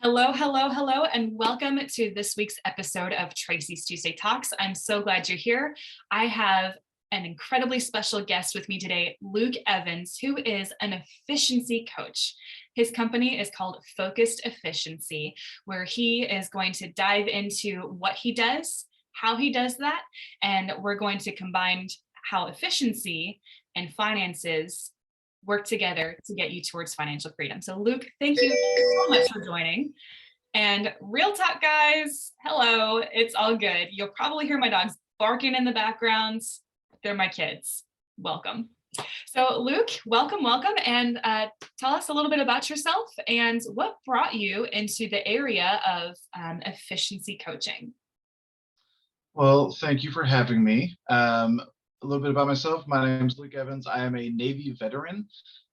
Hello, hello, hello, and welcome to this week's episode of Tracy's Tuesday Talks. I'm so glad you're here. I have an incredibly special guest with me today, Luke Evans, who is an efficiency coach. His company is called Focused Efficiency, where he is going to dive into what he does, how he does that, and we're going to combine how efficiency and finances work together to get you towards financial freedom. So Luke, thank you so much for joining. And real talk, guys, hello, it's all good. You'll probably hear my dogs barking in the background. They're my kids. Welcome. So Luke, welcome, and tell us a little bit about yourself and what brought you into the area of efficiency coaching. Well, thank you for having me. A little bit about myself. My name is Luke Evans. I am a Navy veteran,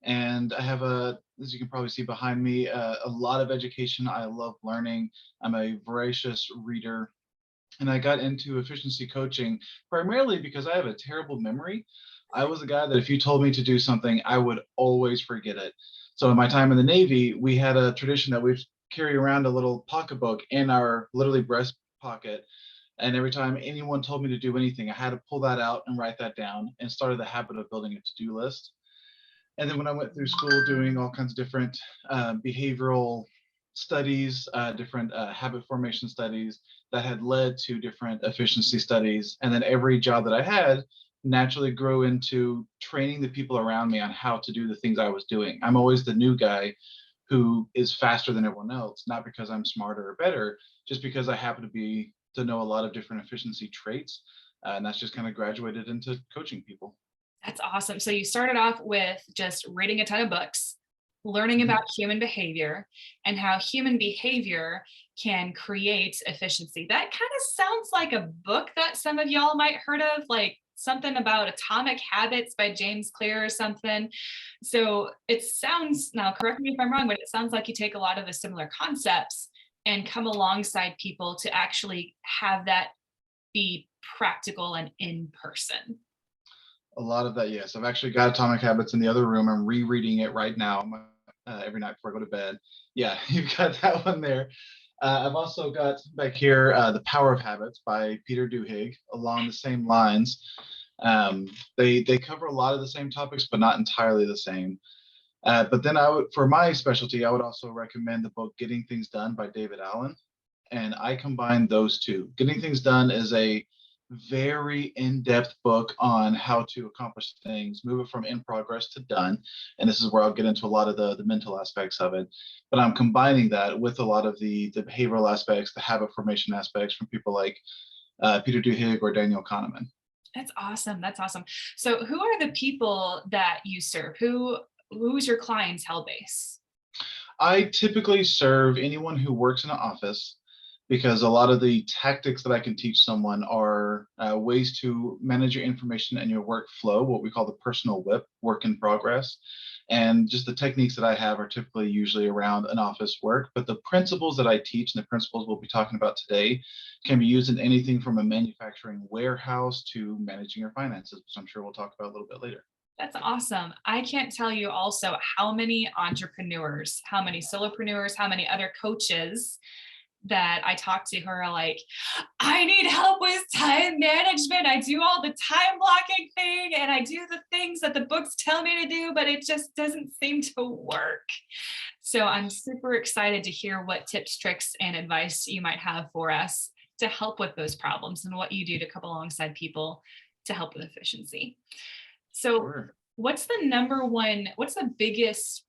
and I have as you can probably see behind me, a lot of education. I love learning. I'm a voracious reader, and I got into efficiency coaching primarily because I have a terrible memory. I was a guy that if you told me to do something, I would always forget it. So in my time in the Navy, we had a tradition that we carry around a little pocketbook in our literally breast pocket, and every time anyone told me to do anything, I had to pull that out and write that down and started the habit of building a to-do list. And then when I went through school doing all kinds of different behavioral studies, different habit formation studies that had led to different efficiency studies. And then every job that I had naturally grew into training the people around me on how to do the things I was doing. I'm always the new guy who is faster than everyone else, not because I'm smarter or better, just because I happen to know a lot of different efficiency traits. And that's just kind of graduated into coaching people. That's awesome. So you started off with just reading a ton of books, learning Mhm. about human behavior and how human behavior can create efficiency. That kind of sounds like a book that some of y'all might heard of, like something about Atomic Habits by James Clear or something. So it sounds, now correct me if I'm wrong, but it sounds like you take a lot of the similar concepts and come alongside people to actually have that be practical and in person. A lot of that, yes. I've actually got Atomic Habits in the other room. I'm rereading it right now every night before I go to bed. Yeah, you've got that one there. I've also got back here The Power of Habits by Peter Duhigg along the same lines. They cover a lot of the same topics, but not entirely the same. But then for my specialty, I would also recommend the book Getting Things Done by David Allen. And I combine those two. Getting Things Done is a very in-depth book on how to accomplish things, move it from in progress to done. And this is where I'll get into a lot of the mental aspects of it. But I'm combining that with a lot of the behavioral aspects, the habit formation aspects from people like Peter Duhigg or Daniel Kahneman. That's awesome. That's awesome. So who are the people that you serve? Who's your clientele base? I typically serve anyone who works in an office because a lot of the tactics that I can teach someone are ways to manage your information and your workflow, what we call the personal WIP, work in progress. And just the techniques that I have are typically usually around an office work. But the principles that I teach and the principles we'll be talking about today can be used in anything from a manufacturing warehouse to managing your finances, which I'm sure we'll talk about a little bit later. That's awesome. I can't tell you also how many entrepreneurs, how many solopreneurs, how many other coaches that I talk to who are like, I need help with time management. I do all the time blocking thing and I do the things that the books tell me to do, but it just doesn't seem to work. So I'm super excited to hear what tips, tricks, and advice you might have for us to help with those problems and what you do to come alongside people to help with efficiency. So Sure. what's the biggest,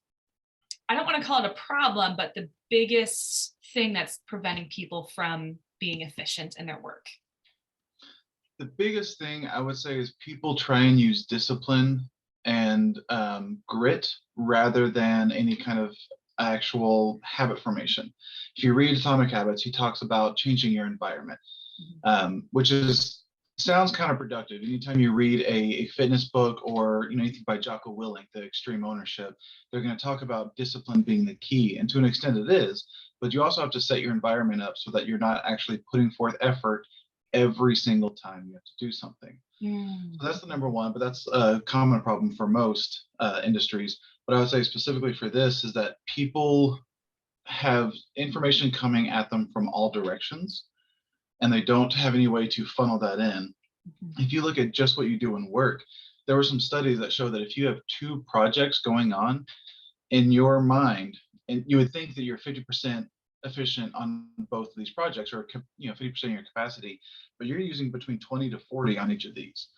I don't want to call it a problem, but the biggest thing that's preventing people from being efficient in their work? The biggest thing I would say is people try and use discipline and grit rather than any kind of actual habit formation. If you read Atomic Habits, he talks about changing your environment, which is sounds counterproductive. Anytime you read a fitness book or anything by Jocko Willink, the Extreme Ownership, they're going to talk about discipline being the key, and to an extent it is. But you also have to set your environment up so that you're not actually putting forth effort every single time you have to do something. Mm. So that's the number one, but that's a common problem for most industries. But I would say specifically for this is that people have information coming at them from all directions, and they don't have any way to funnel that in. Mhm. If you look at just what you do in work, there were some studies that show that if you have two projects going on in your mind, and you would think that you're 50% efficient on both of these projects, or 50% of your capacity, but you're using between 20 to 40 on each of these,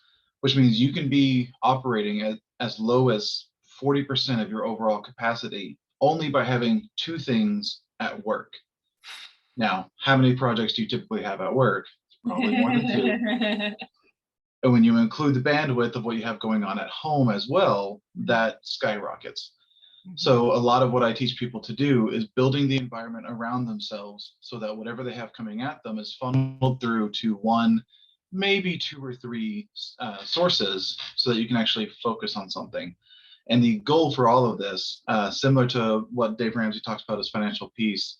which means you can be operating at as low as 40% of your overall capacity only by having two things at work. Now, how many projects do you typically have at work? It's probably more than two. And when you include the bandwidth of what you have going on at home as well, that skyrockets. Mhm. So a lot of what I teach people to do is building the environment around themselves so that whatever they have coming at them is funneled through to one, maybe two or three sources, so that you can actually focus on something. And the goal for all of this, similar to what Dave Ramsey talks about as financial peace,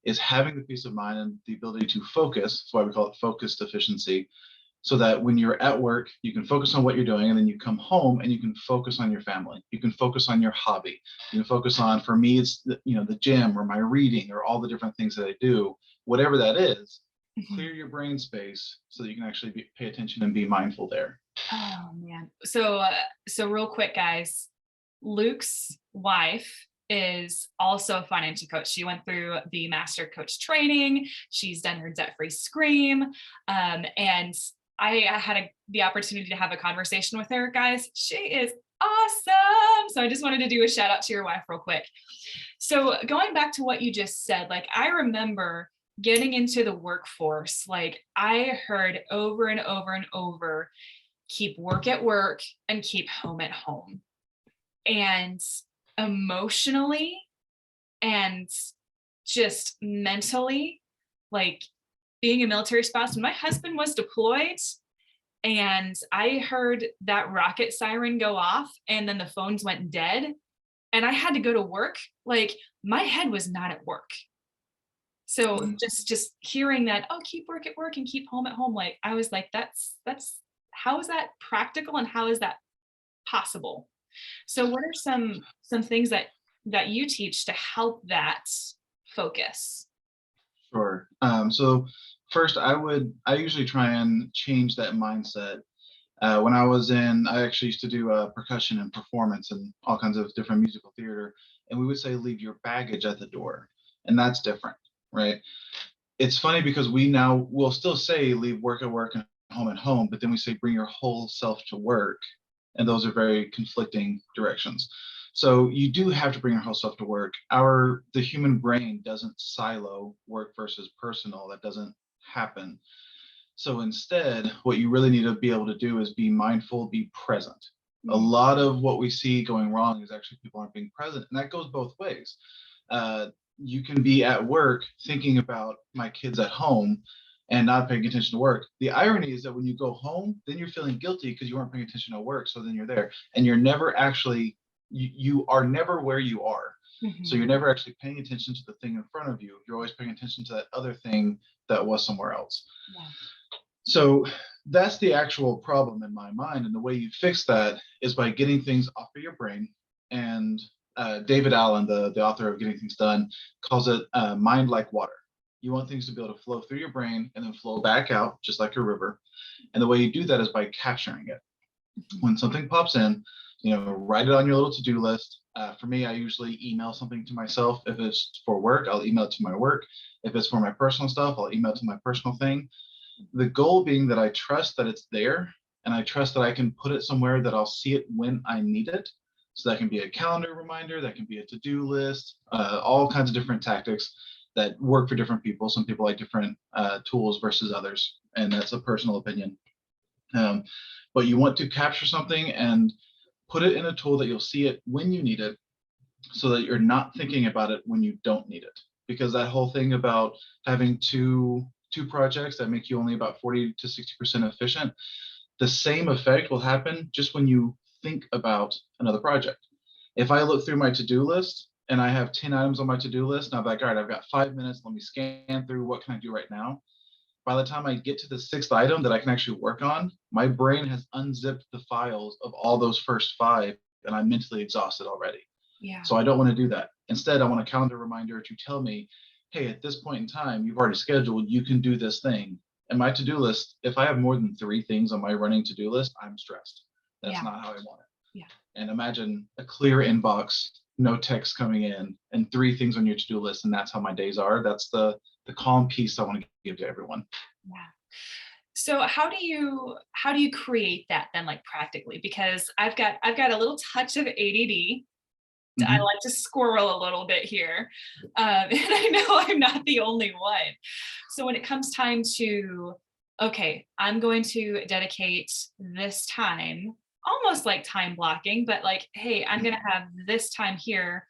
is having the peace of mind and the ability to focus. That's why we call it focused efficiency, so that when you're at work, you can focus on what you're doing, and then you come home and you can focus on your family. You can focus on your hobby. You can focus on, for me, it's the gym or my reading or all the different things that I do, whatever that is. Mhm. Clear your brain space so that you can actually pay attention and be mindful there. Oh man. So real quick, guys, Luke's wife is also a financial coach. She went through the master coach training. She's done her debt free scream. And I had the opportunity to have a conversation with her, guys. She is awesome. So I just wanted to do a shout out to your wife real quick. So going back to what you just said, like I remember getting into the workforce, like I heard over and over and over, keep work at work and keep home at home. And emotionally and just mentally, like being a military spouse, when my husband was deployed and I heard that rocket siren go off and then the phones went dead and I had to go to work, like my head was not at work. So Mm. just hearing that, oh, keep work at work and keep home at home, like I was like, that's how is that practical and how is that possible? So what are some things that you teach to help that focus? Sure. So first, I usually try and change that mindset. When I actually used to do percussion and performance and all kinds of different musical theater, and we would say leave your baggage at the door, and that's different, right? It's funny because we'll still say leave work at work and home at home, but then we say bring your whole self to work, and those are very conflicting directions. So you do have to bring your whole self to work. The human brain doesn't silo work versus personal. That doesn't happen. So instead, what you really need to be able to do is be mindful, be present. A Mhm. lot of what we see going wrong is actually people aren't being present, and that goes both ways. Uh, you can be at work thinking about my kids at home and not paying attention to work. The irony is that when you go home, then you're feeling guilty because you weren't paying attention to work. So then you're there, and you're never actually you are never where you are. So Mhm. you're never actually paying attention to the thing in front of you. You're always paying attention to that other thing that was somewhere else. Yeah. So that's the actual problem in my mind. And the way you fix that is by getting things off of your brain. And David Allen, the author of Getting Things Done, calls it mind like water. You want things to be able to flow through your brain and then flow back out, just like a river. And the way you do that is by capturing it. Mhm. When something pops in, write it on your little to-do list. For me, I usually email something to myself. If it's for work, I'll email it to my work. If it's for my personal stuff, I'll email it to my personal thing. The goal being that I trust that it's there, and I trust that I can put it somewhere that I'll see it when I need it. So that can be a calendar reminder, that can be a to-do list, all kinds of different tactics that work for different people. Some people like different tools versus others, and that's a personal opinion. Um, but you want to capture something and put it in a tool that you'll see it when you need it, so that you're not thinking about it when you don't need it. Because that whole thing about having two projects that make you only about 40 to 60% efficient, the same effect will happen just when you think about another project. If I look through my to-do list and I have 10 items on my to-do list, and I'm like, all right, I've got 5 minutes, let me scan through, what can I do right now? By the time I get to the sixth item that I can actually work on, my brain has unzipped the files of all those first five, and I'm mentally exhausted already. Yeah. So I don't want to do that. Instead, I want a calendar reminder to tell me, hey, at this point in time, you've already scheduled, you can do this thing. And my to-do list, if I have more than 3 things on my running to-do list, I'm stressed. That's Yeah. not how I want it. Yeah. And imagine a clear inbox, no text coming in, and 3 things on your to-do list, and that's how my days are. That's the calm peace I want to give to everyone. Yeah. So how do you create that then, like, practically? Because I've got a little touch of ADD. I Mhm. like to squirrel a little bit here. And I know I'm not the only one. So when it comes time to, okay, I'm going to dedicate this time, almost like time blocking, but like, hey, I'm going to have this time here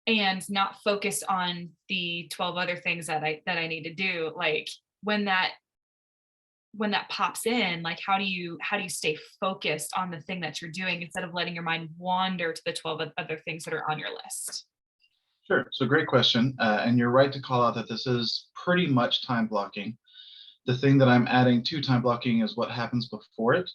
and not focus on the 12 other things that I need to do. Like when that pops in, like how do you stay focused on the thing that you're doing instead of letting your mind wander to the 12 other things that are on your list? Sure. So great question. And you're right to call out that this is pretty much time blocking. The thing that I'm adding to time blocking is what happens before it.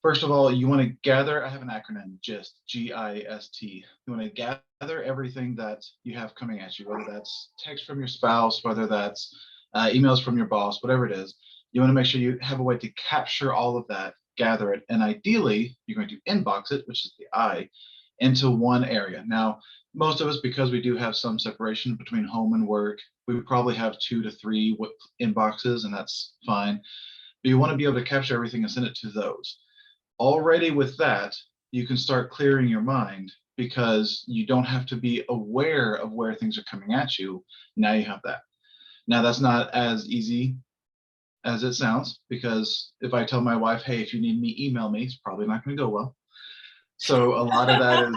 First of all, you want to gather, I have an acronym, GIST, GIST. You want to gather everything that you have coming at you, whether that's text from your spouse, whether that's emails from your boss, whatever it is. You want to make sure you have a way to capture all of that, gather it, and ideally, you're going to inbox it, which is the I, into one area. Now, most of us, because we do have some separation between home and work, we would probably have 2 to 3 inboxes, and that's fine. But you want to be able to capture everything and send it to those. Already with that, you can start clearing your mind because you don't have to be aware of where things are coming at you. Now you have that. Now that's not as easy as it sounds because if I tell my wife, hey, if you need me, email me, it's probably not going to go well. So a lot of that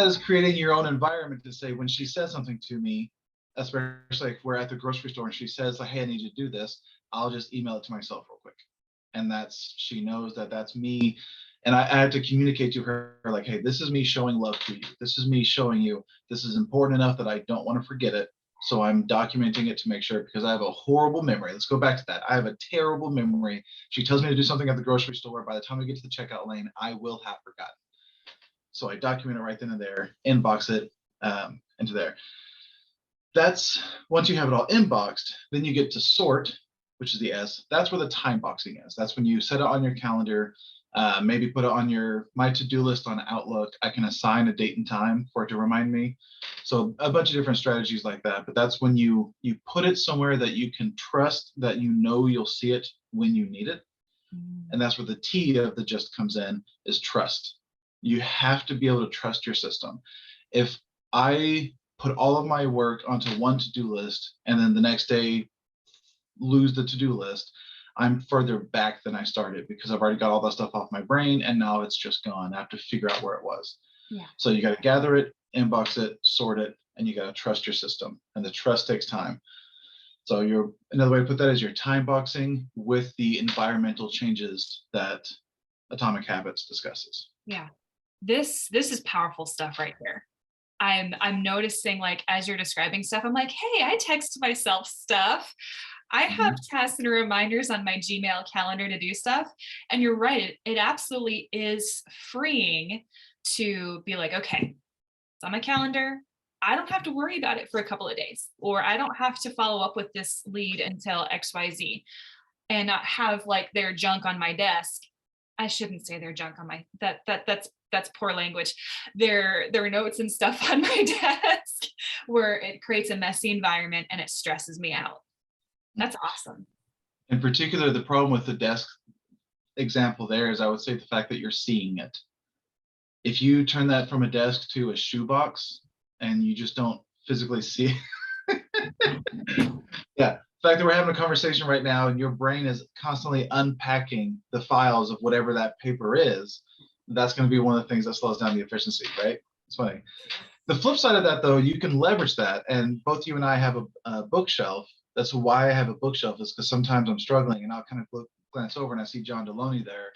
is creating your own environment to say when she says something to me, especially if we're at the grocery store and she says like, hey, I need you to do this, I'll just email it to myself real quick. And that's, she knows that that's me. And I had to communicate to her like, hey, this is me showing love to you. This is me showing you this is important enough that I don't want to forget it. So I'm documenting it to make sure because I have a horrible memory. Let's go back to that. I have a terrible memory. She tells me to do something at the grocery store. By the time we get to the checkout lane, I will have forgotten. So I document it right then and there, inbox it into there. That's once you have it all inboxed, then you get to sort, which is the S. That's where the time boxing is. That's when you set it on your calendar, maybe put it on your my to-do list on Outlook. I can assign a date and time for it to remind me. So a bunch of different strategies like that. But that's when you put it somewhere that you can trust that you know you'll see it when you need it. And that's where the T of the just comes in is trust. You have to be able to trust your system. If I put all of my work onto one to-do list and then the next day lose the to-do list, I'm further back than I started because I've already got all that stuff off my brain and now it's just gone. I have to figure out where it was. Yeah. So you got to gather it, inbox it, sort it, and you got to trust your system. And the trust takes time. So another way to put that is you're time boxing with the environmental changes that Atomic Habits discusses. Yeah. This is powerful stuff right here. I'm noticing, like, as you're describing stuff, I'm like, hey, I text myself stuff. I have tasks and reminders on my Gmail calendar to do stuff. And you're right, it absolutely is freeing to be like, okay, it's on my calendar. I don't have to worry about it for a couple of days, or I don't have to follow up with this lead until XYZ and not have like their junk on my desk. I shouldn't say their junk on my that's poor language. Their notes and stuff on my desk where it creates a messy environment and it stresses me out. That's awesome. In particular, the problem with the desk example there is I would say the fact that you're seeing it. If you turn that from a desk to a shoebox and you just don't physically see it, yeah, the fact that we're having a conversation right now and your brain is constantly unpacking the files of whatever that paper is, that's going to be one of the things that slows down the efficiency, right? It's funny. The flip side of that, though, you can leverage that. And both you and I have a bookshelf. That's why I have a bookshelf, is because sometimes I'm struggling and I'll kind of glance over and I see John Deloney there.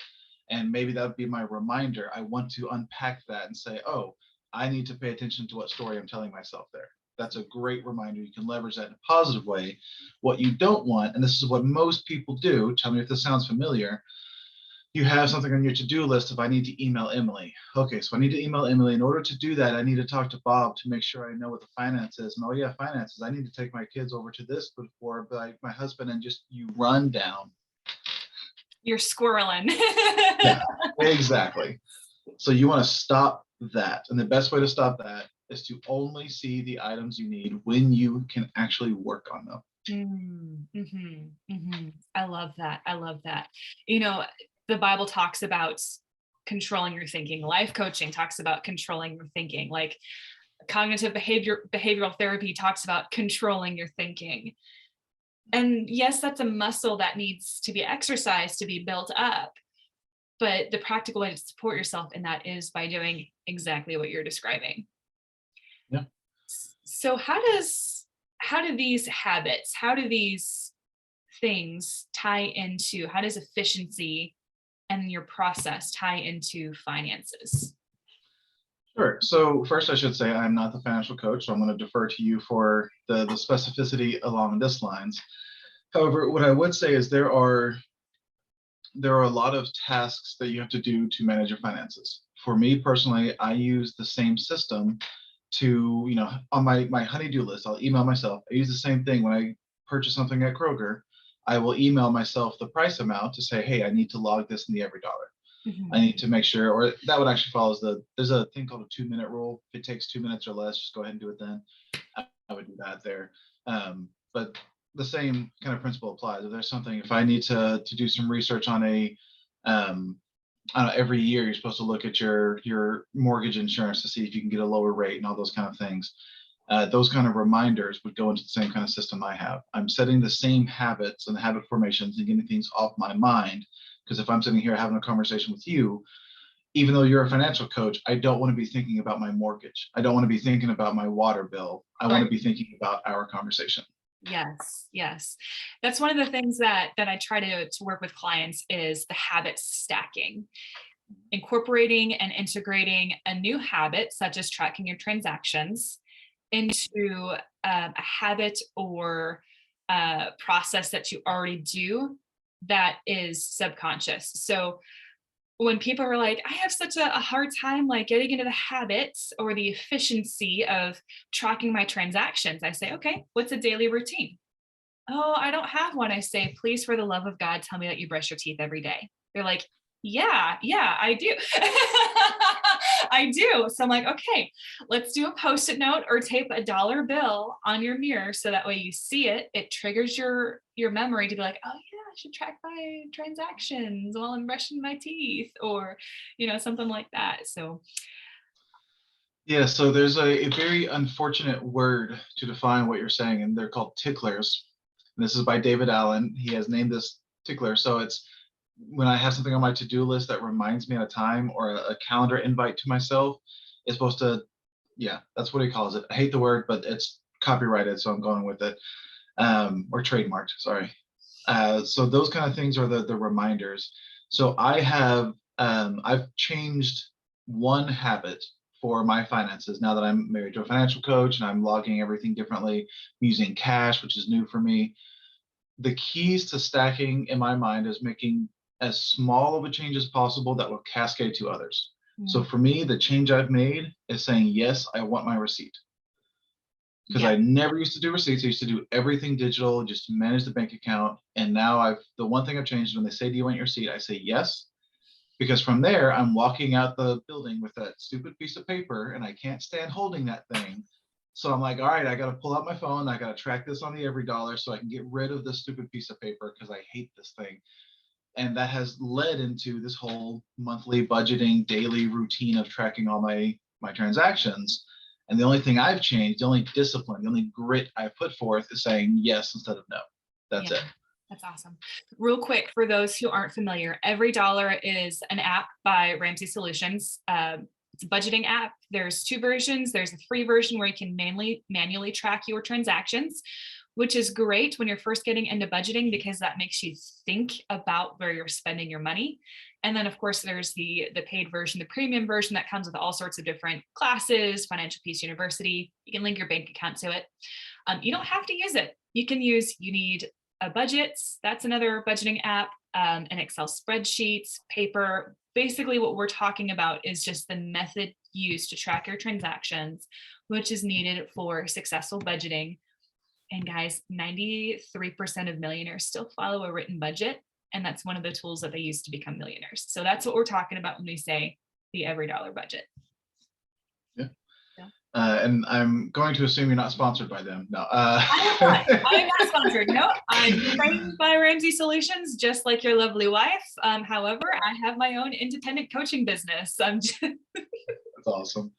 And maybe that would be my reminder. I want to unpack that and say, oh, I need to pay attention to what story I'm telling myself there. That's a great reminder. You can leverage that in a positive way. What you don't want, and this is what most people do, tell me if this sounds familiar, you have something on your to-do list if I need to email Emily. Okay, so I need to email Emily. In order to do that, I need to talk to Bob to make sure I know what the finance is. And oh yeah, finances. I need to take my kids over to this before my husband, and just you run down. You're squirreling. Yeah, exactly. So you want to stop that. And the best way to stop that is to only see the items you need when you can actually work on them. I love that. I love that. You know, the Bible talks about controlling your thinking. Life coaching talks about controlling your thinking. Like cognitive behavioral therapy talks about controlling your thinking. And yes, that's a muscle that needs to be exercised to be built up. But the practical way to support yourself in that is by doing exactly what you're describing. Yeah. So how do these habits, how do these things tie into, how does efficiency and your process tie into finances? Sure. So first, I should say I'm not the financial coach, so I'm going to defer to you for the specificity along this lines. However, what I would say is there are a lot of tasks that you have to do to manage your finances. For me personally, I use the same system to, on my honeydew list, I'll email myself. I use the same thing when I purchase something at Kroger. I will email myself the price amount to say, hey, I need to log this in the every dollar. I need to make sure, or that would actually follow there's a thing called a 2-minute rule. If it takes 2 minutes or less, just go ahead and do it then. I would do that there. But the same kind of principle applies. If there's something, if I need to do some research on I don't know, every year you're supposed to look at your mortgage insurance to see if you can get a lower rate and all those kind of things. Those kind of reminders would go into the same kind of system I have. I'm setting the same habits and habit formations and getting things off my mind. Because if I'm sitting here having a conversation with you, even though you're a financial coach, I don't want to be thinking about my mortgage. I don't want to be thinking about my water bill. I want to be thinking about our conversation. Yes, yes. That's one of the things that I try to work with clients is the habit stacking. Incorporating and integrating a new habit, such as tracking your transactions, into a habit or a process that you already do that is subconscious. So when people are like, I have such a hard time like getting into the habits or the efficiency of tracking my transactions, I say, okay, what's a daily routine? Oh, I don't have one. I say, please, for the love of God, tell me that you brush your teeth every day. They're like, yeah, I do. I do. So I'm like, okay, let's do a post-it note or tape a dollar bill on your mirror. So that way you see it, it triggers your memory to be like, oh yeah, I should track my transactions while I'm brushing my teeth or, something like that. So Yeah, so there's a very unfortunate word to define what you're saying, and they're called ticklers. And this is by David Allen. He has named this tickler. So it's when I have something on my to-do list that reminds me at a time, or a calendar invite to myself, it's supposed to, yeah, that's what he calls it. I hate the word, but it's copyrighted, so I'm going with it. Or trademarked, sorry. So those kind of things are the reminders. So I've changed one habit for my finances now that I'm married to a financial coach and I'm logging everything differently, using cash, which is new for me. The keys to stacking in my mind is making as small of a change as possible that will cascade to others. So for me, the change I've made is saying, yes, I want my receipt. Because I never used to do receipts. I used to do everything digital, just to manage the bank account. And now the one thing I've changed is when they say, do you want your receipt? I say yes. Because from there, I'm walking out the building with that stupid piece of paper and I can't stand holding that thing. So I'm like, all right, I got to pull out my phone. I got to track this on the every dollar so I can get rid of this stupid piece of paper because I hate this thing. And that has led into this whole monthly budgeting, daily routine of tracking all my transactions. And the only thing I've changed, the only discipline, the only grit I've put forth is saying yes instead of no. That's it. That's awesome. Real quick, for those who aren't familiar, Every Dollar is an app by Ramsey Solutions. It's a budgeting app. There's two versions. There's a free version where you can manually track your transactions, which is great when you're first getting into budgeting because that makes you think about where you're spending your money. And then of course there's the paid version, the premium version that comes with all sorts of different classes, Financial Peace University. You can link your bank account to it. You don't have to use it. You need a budget. That's another budgeting app. an Excel spreadsheet, paper. Basically, what we're talking about is just the method used to track your transactions, which is needed for successful budgeting. And guys, 93% of millionaires still follow a written budget. And that's one of the tools that they use to become millionaires. So that's what we're talking about when we say the every dollar budget. Yeah. Yeah. And I'm going to assume you're not sponsored by them. No. I am not sponsored. No, I'm trained by Ramsey Solutions, just like your lovely wife. However, I have my own independent coaching business. I'm just, That's awesome.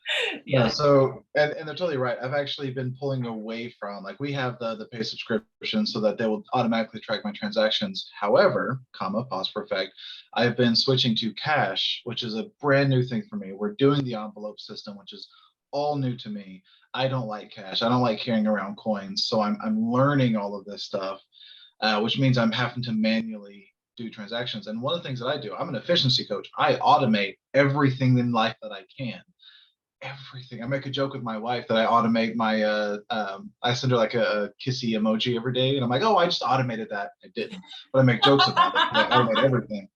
yeah. So, and they're totally right. I've actually been pulling away from, like, we have the pay subscription so that they will automatically track my transactions. However, pause for effect, I've been switching to cash, which is a brand new thing for me. We're doing the envelope system, which is all new to me. I don't like cash. I don't like carrying around coins. So I'm learning all of this stuff, which means I'm having to manually do transactions. And one of the things that I do, I'm an efficiency coach. I automate everything in life that I can. Everything. I make a joke with my wife that I automate my I send her like a kissy emoji every day, and I'm like, oh, I just automated that. I didn't, but I make jokes about it. I automate everything.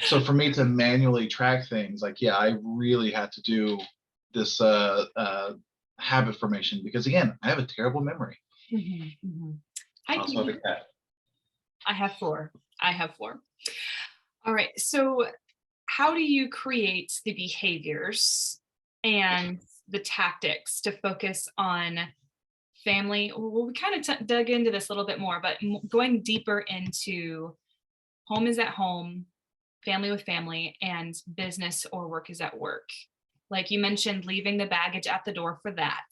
So for me to manually track things, like, yeah, I really had to do this habit formation, because again, I have a terrible memory. I also have a cat. I have four. All right. So how do you create the behaviors and the tactics to focus on family? Well, we kind of dug into this a little bit more, but going deeper into home is at home, family with family, and business or work is at work. Like you mentioned, leaving the baggage at the door for that.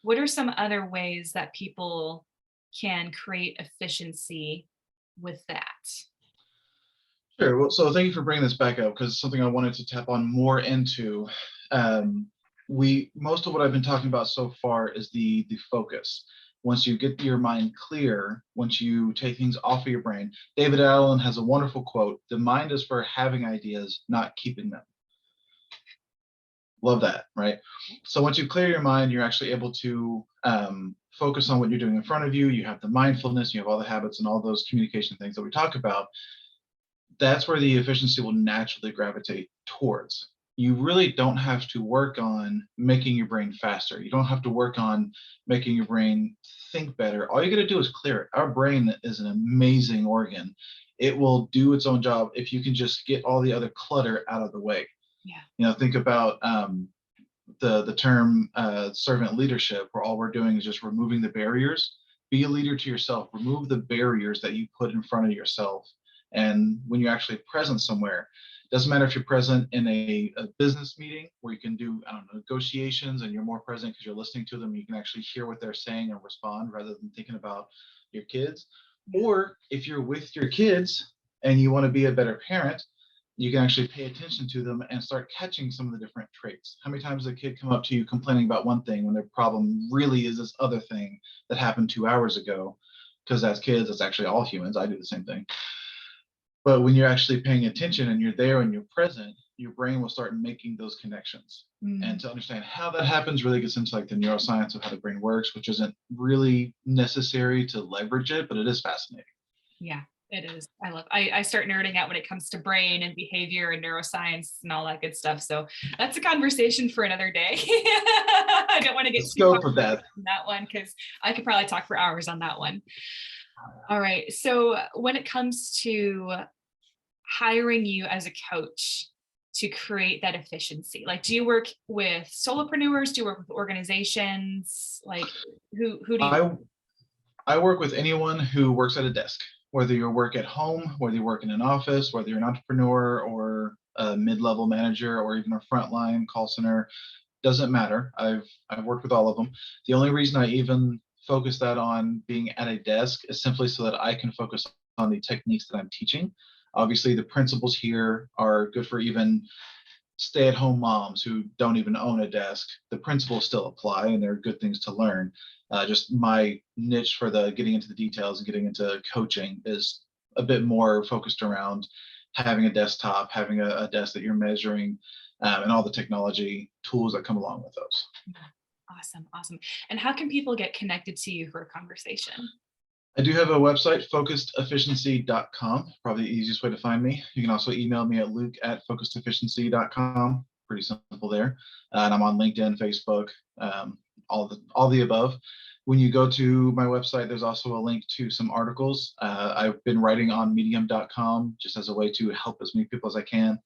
What are some other ways that people can create efficiency with that? Sure. Well, so thank you for bringing this back up, because it's something I wanted to tap on more into. Most of what I've been talking about so far is the focus. Once you get your mind clear, once you take things off of your brain, David Allen has a wonderful quote: "The mind is for having ideas, not keeping them." Love that, right? So once you clear your mind, you're actually able to focus on what you're doing in front of you. You have the mindfulness, you have all the habits and all those communication things that we talk about. That's where the efficiency will naturally gravitate towards. You really don't have to work on making your brain faster. You don't have to work on making your brain think better. All you got to do is clear it. Our brain is an amazing organ. It will do its own job if you can just get all the other clutter out of the way. Yeah. Think about the term servant leadership, where all we're doing is just removing the barriers. Be a leader to yourself. Remove the barriers that you put in front of yourself. And when you're actually present somewhere, doesn't matter if you're present in a business meeting where you can do, I don't know, negotiations, and you're more present because you're listening to them. You can actually hear what they're saying and respond rather than thinking about your kids. Or if you're with your kids and you want to be a better parent, you can actually pay attention to them and start catching some of the different traits. How many times does a kid come up to you complaining about one thing when their problem really is this other thing that happened 2 hours ago? Because as kids, it's actually all humans. I do the same thing. But when you're actually paying attention and you're there and you're present, your brain will start making those connections. And to understand how that happens really gets into like the neuroscience of how the brain works, which isn't really necessary to leverage it, but it is fascinating. Yeah, it is. I start nerding out when it comes to brain and behavior and neuroscience and all that good stuff. So that's a conversation for another day. I don't want to get too scope of that one, because I could probably talk for hours on that one. All right. So when it comes to hiring you as a coach to create that efficiency, like, do you work with solopreneurs? Do you work with organizations? Like, who do you? I work with anyone who works at a desk, whether you work at home, whether you work in an office, whether you're an entrepreneur or a mid-level manager or even a frontline call center. Doesn't matter. I've worked with all of them. The only reason I even focus that on being at a desk is simply so that I can focus on the techniques that I'm teaching. Obviously, the principles here are good for even stay-at-home moms who don't even own a desk. The principles still apply, and they're good things to learn. Just my niche for the getting into the details and getting into coaching is a bit more focused around having a desktop, having a desk that you're measuring, and all the technology tools that come along with those. Awesome. And how can people get connected to you for a conversation? I do have a website, focusedefficiency.com, probably the easiest way to find me. You can also email me at luke@focusedefficiency.com. Pretty simple there. And I'm on LinkedIn, Facebook, all the above. When you go to my website, there's also a link to some articles. I've been writing on medium.com just as a way to help as many people as I can.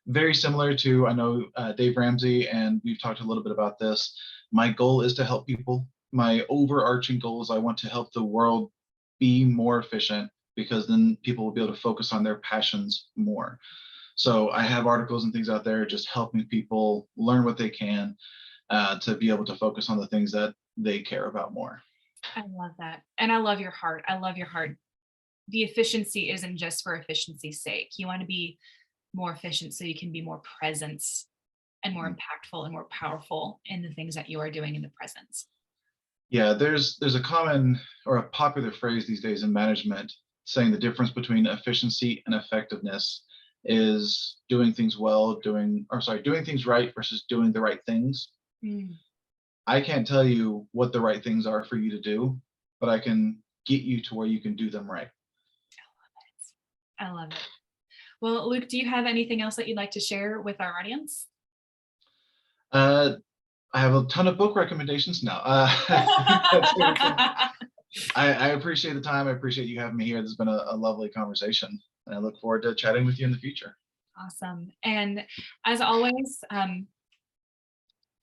Very similar to, I know, Dave Ramsey, and we've talked a little bit about this. My goal is to help people. My overarching goal is I want to help the world be more efficient, because then people will be able to focus on their passions more. So I have articles and things out there just helping people learn what they can to be able to focus on the things that they care about more. I love that. And I love your heart. I love your heart. The efficiency isn't just for efficiency's sake. You want to be more efficient so you can be more present and more impactful and more powerful in the things that you are doing in the present. Yeah, there's a common or a popular phrase these days in management saying the difference between efficiency and effectiveness is doing things well, doing things right versus doing the right things. Mm, I can't tell you what the right things are for you to do, but I can get you to where you can do them right. I love it. Well, Luke, do you have anything else that you'd like to share with our audience? Uh, I have a ton of book recommendations now. I appreciate the time. I appreciate you having me here. This has been a lovely conversation, and I look forward to chatting with you in the future. Awesome. And as always,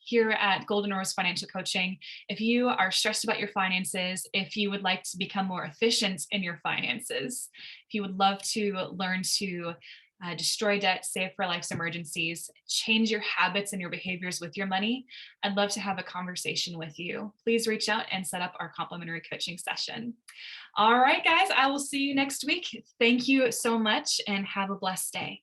here at Golden Rose Financial Coaching, if you are stressed about your finances, if you would like to become more efficient in your finances, if you would love to learn to destroy debt, save for life's emergencies, change your habits and your behaviors with your money, I'd love to have a conversation with you. Please reach out and set up our complimentary coaching session. All right, guys, I will see you next week. Thank you so much and have a blessed day.